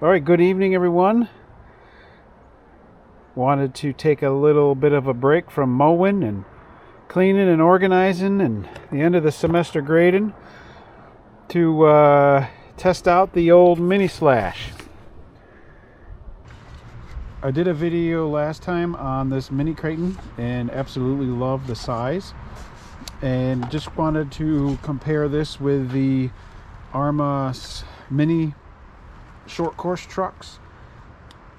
All right, good evening, everyone. Wanted to take a little bit of a break from mowing and cleaning and organizing and the end of the semester grading to test out the old mini slash. I did a video last time on this mini Creighton and absolutely loved the size, and just wanted to compare this with the Arma mini short course trucks.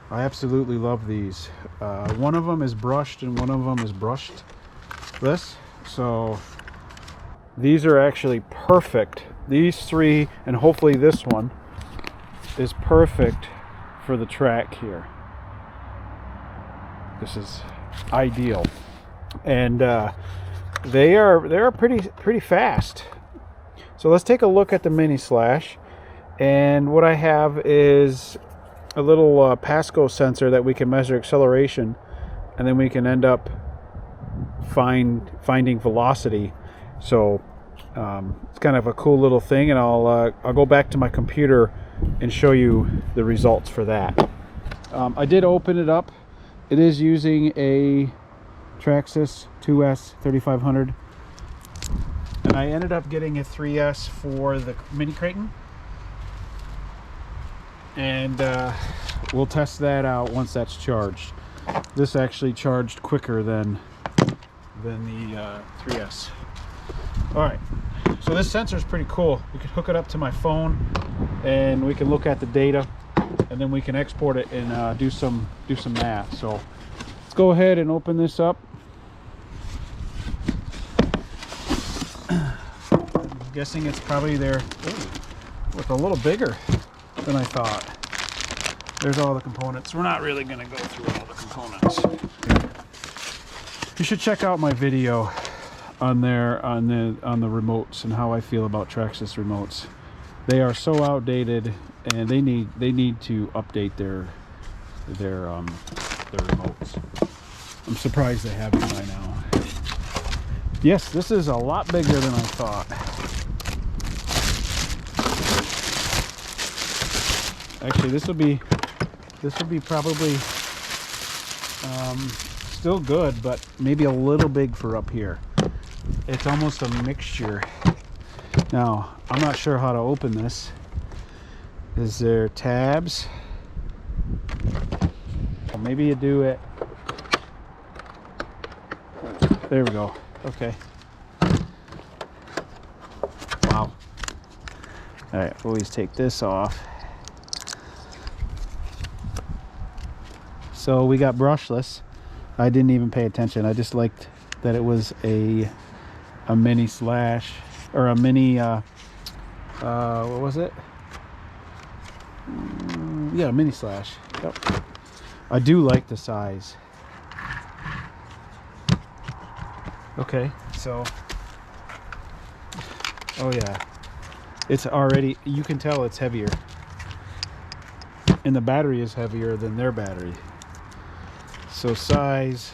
I absolutely love these. One of them is brushed and one of them is brushless. So these are actually perfect. These three, and hopefully this one, is perfect for the track here. This is ideal, and they're pretty fast. So let's take a look at the mini slash. And what I have is a little PASCO sensor that we can measure acceleration, and then we can end up finding velocity. So it's kind of a cool little thing, and I'll go back to my computer and show you the results for that. I did open it up. It is using a TRAXXAS 2S 3500, and I ended up getting a 3S for the mini Creighton. And we'll test that out once that's charged. This actually charged quicker than the 3S. All right, so this sensor is pretty cool. We can hook it up to my phone and we can look at the data, and then we can export it and do some math. So let's go ahead and open this up. I'm guessing it's probably there. Ooh, look a little bigger than I thought. There's all the components. We're not really going to go through all the components. You should check out my video on there on the remotes and how I feel about TRAXXAS remotes. They are so outdated, and they need to update their remotes. I'm surprised they haven't by now. Yes, this is a lot bigger than I thought. Actually, this would be probably still good, but maybe a little big for up here. It's almost a mixture. Now, I'm not sure how to open this. Is there tabs? Well, maybe you do it. There we go. Okay. Wow. All right, always take this off. So we got brushless. I didn't even pay attention. I just liked that it was a mini slash, or a mini what was it? Yeah, mini slash. Yep. I do like the size. Okay, so oh yeah, it's already, you can tell it's heavier, and the battery is heavier than their battery. So size,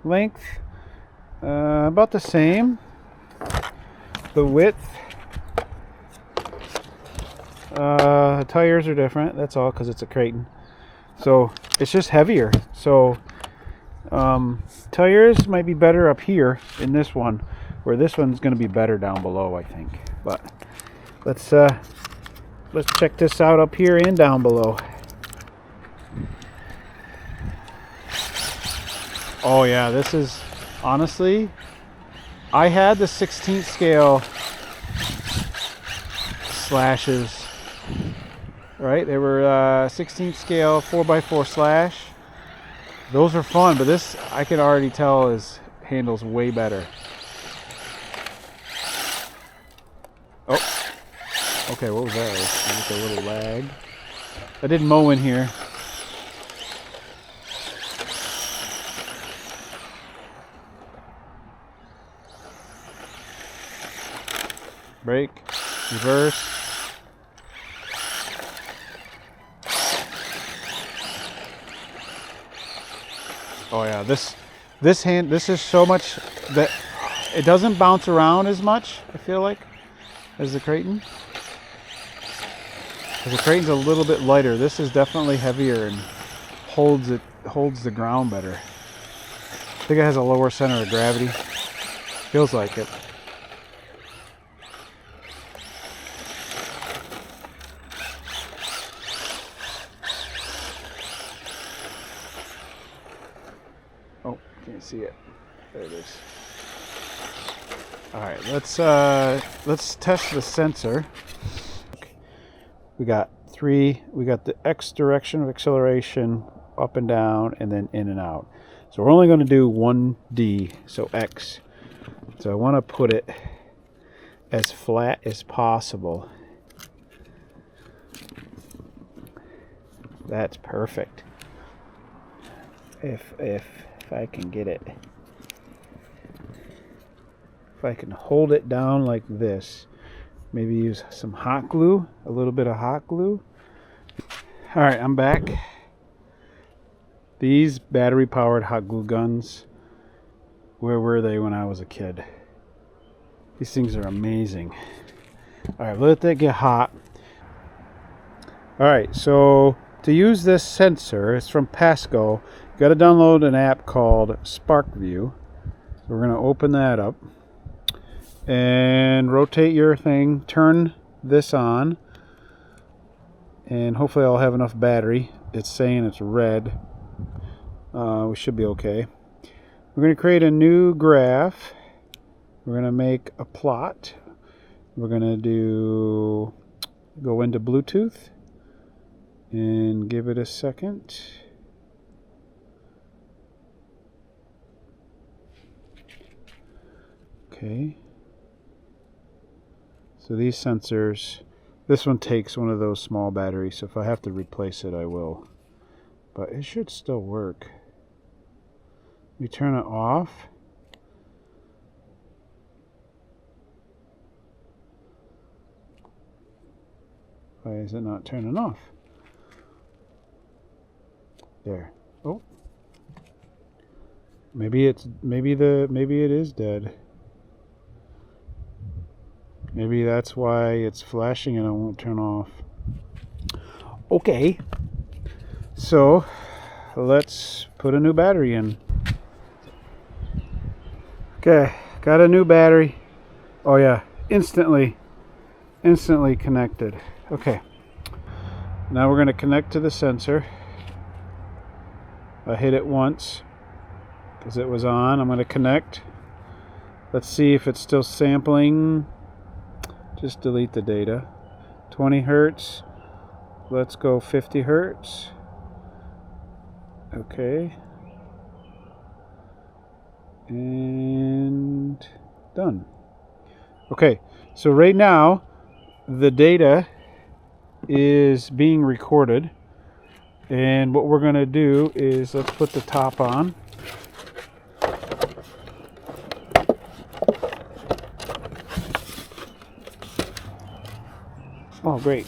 length, about the same. The width, tires are different. That's all, because it's a Creighton. So it's just heavier. So tires might be better up here in this one, where this one's going to be better down below, I think. But let's check this out up here and down below. Oh yeah, this is, honestly, I had the 16th scale slashes, right? They were 16th scale 4x4 slash. Those are fun, but this, I can already tell, handles way better. Oh, okay, what was that? Just a little lag. I didn't mow in here. Brake, reverse. Oh yeah, this is so much that it doesn't bounce around as much, I feel like, as the Creighton. The Creighton's a little bit lighter. This is definitely heavier and holds the ground better. I think it has a lower center of gravity. Feels like it. Oh, can't see it. There it is. All right, let's test the sensor. We got the X direction of acceleration, up and down, and then in and out. So we're only going to do 1D, so X. So I want to put it as flat as possible. That's perfect. If I can get it. If I can hold it down like this. Maybe use some hot glue, a little bit of hot glue. All right, I'm back. These battery-powered hot glue guns, where were they when I was a kid? These things are amazing. All right, let that get hot. All right, so to use this sensor, it's from PASCO. You got to download an app called SparkView. So we're going to open that up. And rotate your thing, turn this on, and hopefully I'll have enough battery. It's saying it's red. We should be okay. We're going to create a new graph. We're going to make a plot. We're going to go into Bluetooth and give it a second. Okay. So these sensors, this one takes one of those small batteries, so if I have to replace it, I will. But it should still work. We turn it off. Why is it not turning off? There. Oh. Maybe it is dead. Maybe that's why it's flashing and it won't turn off. Okay. So let's put a new battery in. Okay, got a new battery. Oh yeah, instantly connected. Okay. Now we're going to connect to the sensor. I hit it once because it was on. I'm going to connect. Let's see if it's still sampling. Just delete the data. 20 hertz. Let's go 50 hertz. Okay. And done. Okay, so right now the data is being recorded, and what we're going to do is let's put the top on. Oh, great.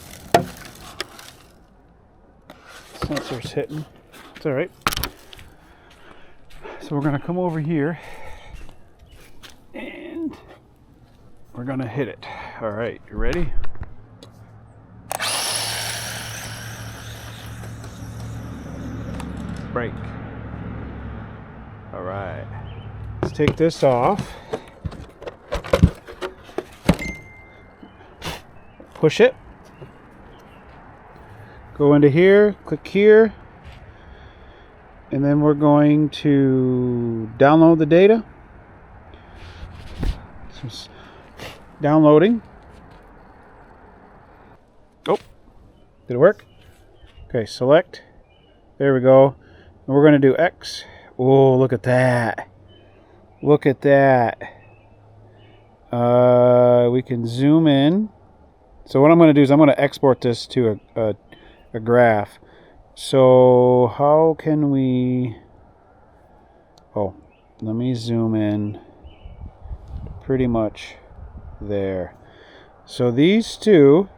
Sensor's hitting. It's all right. So we're going to come over here and we're going to hit it. All right, you ready? Break. All right. Let's take this off. Push it. Go into here, click here, and then we're going to download the data. So it's downloading. Oh, did it work? Okay, select. There we go. And we're going to do X. Oh, look at that. Look at that. We can zoom in. So what I'm going to do is I'm going to export this to a graph. So how can we... Oh, let me zoom in pretty much there. So these two,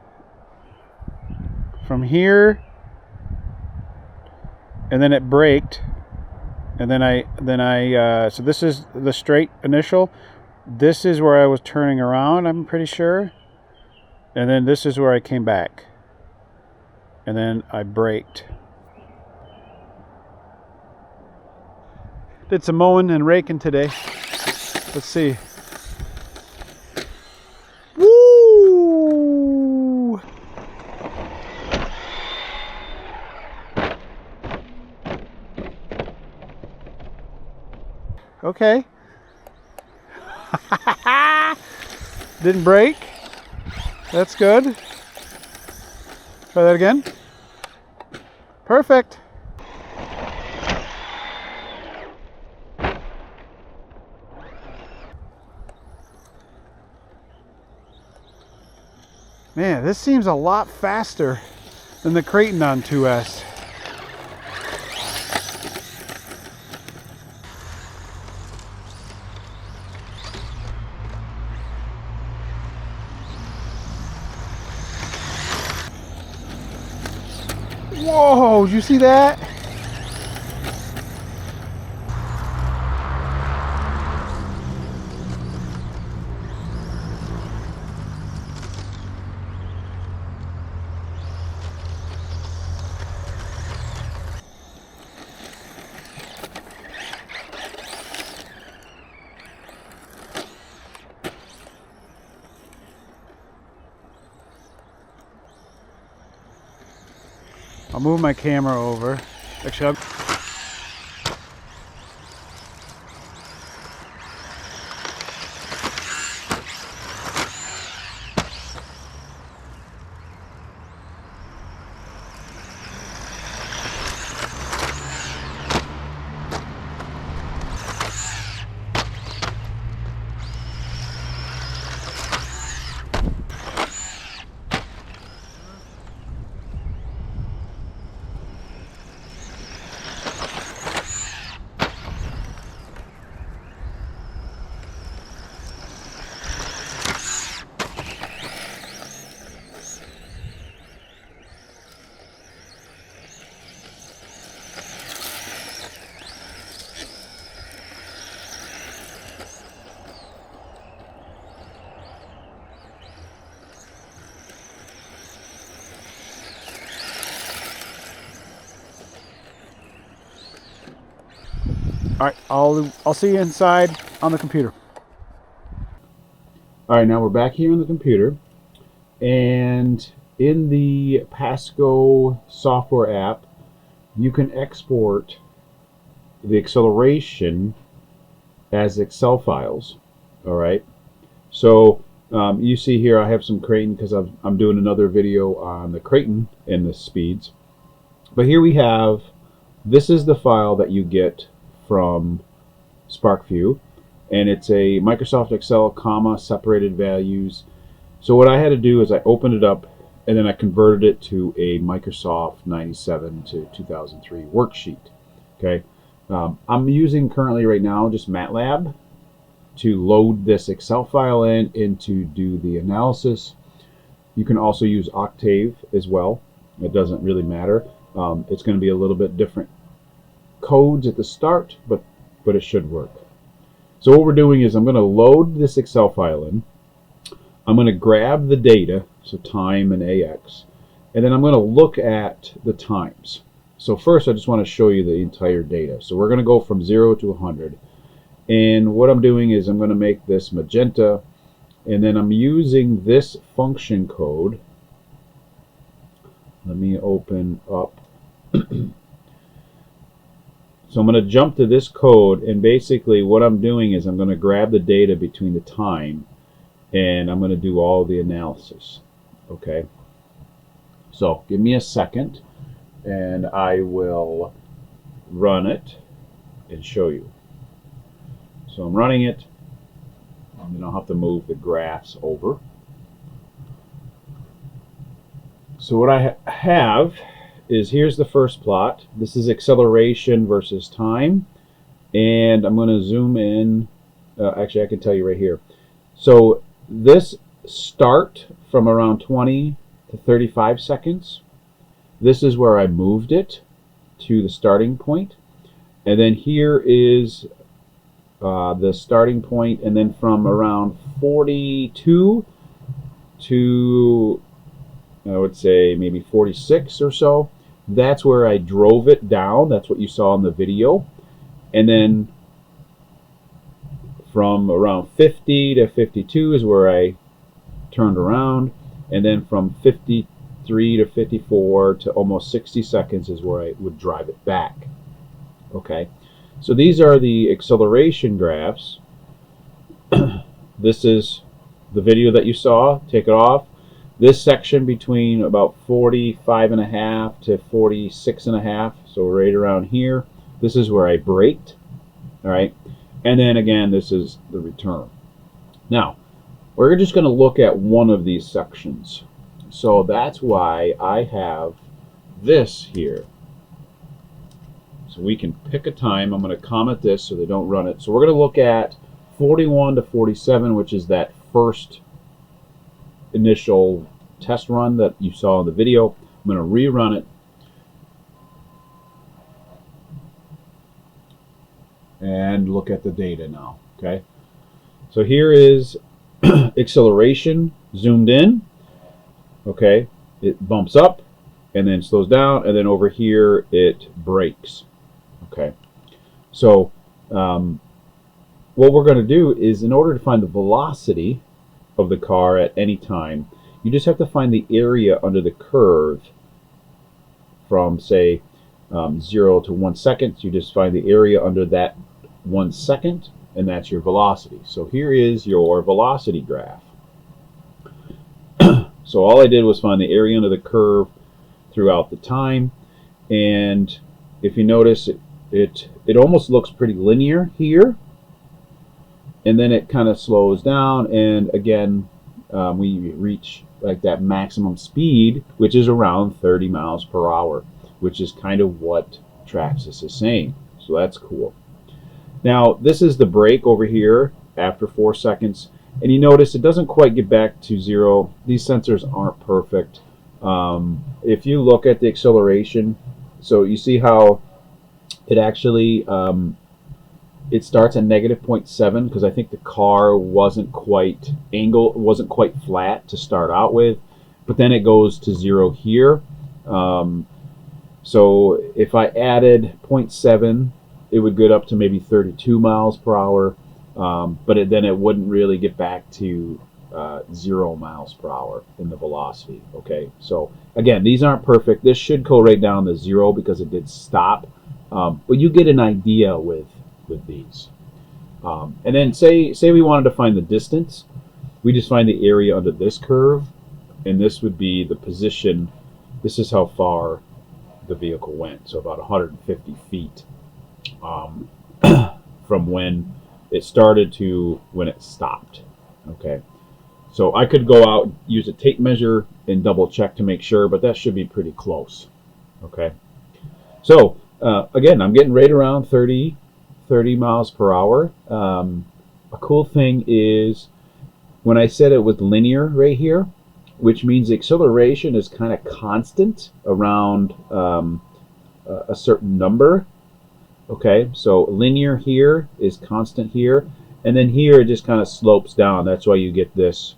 from here, and then it braked, and then I so this is the straight initial. This is where I was turning around, I'm pretty sure. And then this is where I came back. and then I braked. Did some mowing and raking today. Let's see. Woo! Okay. Didn't break. That's good. Try that again. Perfect. Man, this seems a lot faster than the Creighton on 2S. Whoa, did you see that? I'll move my camera over. Actually, all right, I'll see you inside on the computer. All right, now we're back here on the computer, and in the PASCO software app, you can export the acceleration as Excel files. All right, so you see here I have some Creighton because I'm doing another video on the Creighton and the speeds. But here we have, this is the file that you get from SparkView, and it's a Microsoft Excel comma separated values. So what I had to do is I opened it up and then I converted it to a Microsoft 97 to 2003 worksheet. Okay, I'm using currently right now just MATLAB to load this Excel file in and to do the analysis. You can also use Octave as well. It doesn't really matter. It's going to be a little bit different codes at the start, but it should work. So what we're doing is I'm going to load this Excel file in. I'm going to grab the data, so time and AX, and then I'm going to look at the times. So first I just want to show you the entire data. So we're going to go from 0 to 100, and what I'm doing is I'm going to make this magenta, and then I'm using this function code. Let me open up. So I'm going to jump to this code, and basically what I'm doing is I'm going to grab the data between the time and I'm going to do all the analysis. Okay, so give me a second and I will run it and show you. So I'm running it, and then I'll have to move the graphs over. So what I have is, here's the first plot. This is acceleration versus time, and I'm going to zoom in. Actually, I can tell you right here. So this start from around 20 to 35 seconds. This is where I moved it to the starting point, and then here is the starting point, and then from around 42 to I would say maybe 46 or so. That's where I drove it down. That's what you saw in the video. And then from around 50 to 52 is where I turned around. And then from 53 to 54 to almost 60 seconds is where I would drive it back. Okay, so these are the acceleration graphs. This is the video that you saw. Take it off. This section between about 45.5 to 46.5, so right around here, this is where I braked. All right, and then again, this is the return. Now, we're just going to look at one of these sections. So that's why I have this here. So we can pick a time. I'm going to comment this so they don't run it. So we're going to look at 41 to 47, which is that first initial test run that you saw in the video. I'm going to rerun it. And look at the data now. Okay. So here is acceleration zoomed in. Okay. It bumps up and then slows down, and then over here it brakes. Okay, so what we're going to do is, in order to find the velocity of the car at any time, you just have to find the area under the curve from, say, 0 to 1 second. You just find the area under that 1 second, and that's your velocity. So here is your velocity graph. So all I did was find the area under the curve throughout the time, and if you notice, it almost looks pretty linear here, and then it kind of slows down, and again we reach like that maximum speed, which is around 30 miles per hour, which is kind of what TRAXXAS is saying. So that's cool. Now this is the brake over here after 4 seconds, and you notice it doesn't quite get back to 0. These sensors aren't perfect. If you look at the acceleration, so you see how it actually it starts at -0.7, because I think the car wasn't quite flat to start out with, but then it goes to 0 here. So if I added 0.7, it would get up to maybe 32 miles per hour, but then it wouldn't really get back to 0 miles per hour in the velocity. Okay, so again, these aren't perfect. This should go right down to 0 because it did stop, but you get an idea with these. And then say we wanted to find the distance, we just find the area under this curve, and this would be the position. This is how far the vehicle went, so about 150 feet from when it started to when it stopped. Okay, so I could go out, use a tape measure, and double check to make sure, but that should be pretty close. Okay, so again, I'm getting right around 30 miles per hour. A cool thing is, when I said it was linear right here, which means the acceleration is kind of constant around a certain number. Okay, so linear here is constant here, and then here it just kind of slopes down. That's why you get this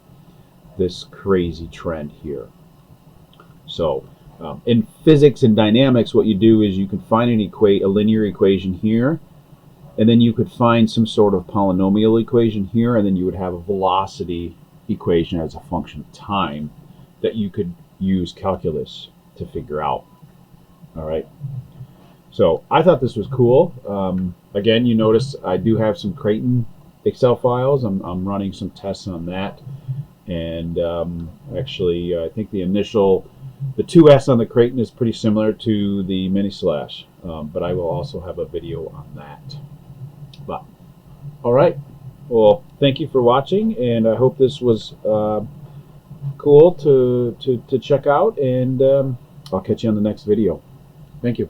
crazy trend here. So in physics and dynamics, what you do is you can find a linear equation here, and then you could find some sort of polynomial equation here, and then you would have a velocity equation as a function of time that you could use calculus to figure out. All right. So I thought this was cool. Again, you notice I do have some Creighton Excel files. I'm running some tests on that, and actually I think the 2S on the Creighton is pretty similar to the Mini Slash, but I will also have a video on that. But all right, well, thank you for watching, and I hope this was cool to check out, and I'll catch you on the next video. Thank you.